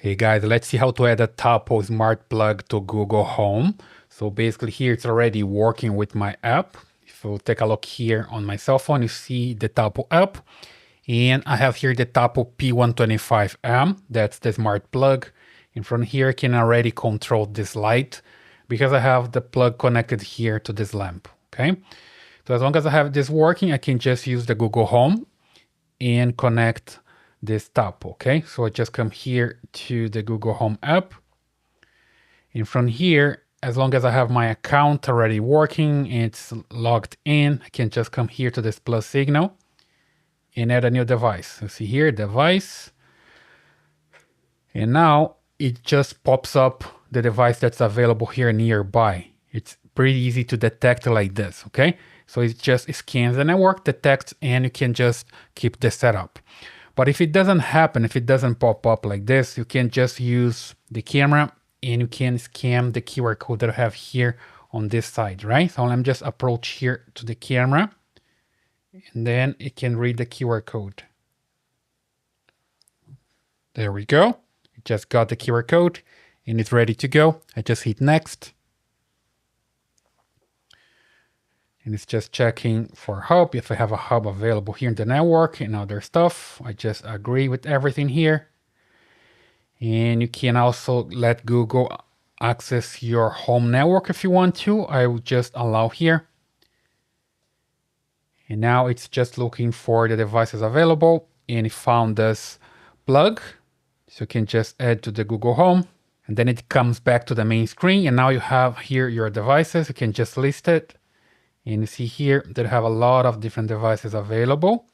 Hey guys, let's see how to add a Tapo Smart Plug to Google Home. So basically here it's already working with my app. If you take a look here on my cell phone, you see the Tapo app. And I have here the Tapo P125M, that's the smart plug. And from here I can already control this light because I have the plug connected here to this lamp, okay? So as long as I have this working, I can just use the Google Home and connect this Tapo, okay? So I just come here to the Google Home app. And from here, as long as I have my account already working, it's logged in, I can just come here to this plus signal and add a new device. You see here, device. And now it just pops up the device that's available here nearby. It's pretty easy to detect like this, okay? So it just scans the network, detects, and you can just keep the setup. But if it doesn't happen, if it doesn't pop up like this, you can just use the camera and you can scan the QR code that I have here on this side, right? So let me just approach here to the camera and then it can read the QR code. There we go. It just got the QR code and it's ready to go. I just hit next. And it's just checking for hub, if I have a hub available here in the network and other stuff. I just agree with everything here. And you can also let Google access your home network if you want to. I will just allow here. And now it's just looking for the devices available and it found this plug. So you can just add to the Google Home and then it comes back to the main screen. And now you have here your devices. You can just list it. And you see here that I have a lot of different devices available.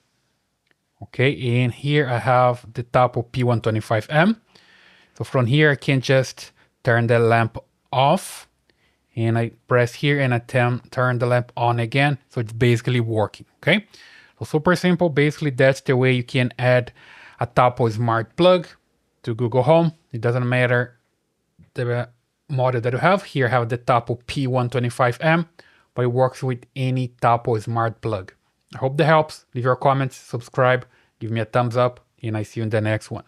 Okay, and here I have the Tapo P125M. So from here I can just turn the lamp off and I press here and I turn the lamp on again. So it's basically working, okay? So super simple. Basically that's the way you can add a Tapo Smart Plug to Google Home. It doesn't matter the model that you have. Here I have the Tapo P125M. But it works with any Tapo Smart Plug. I hope that helps. Leave your comments, subscribe, give me a thumbs up, and I see you in the next one.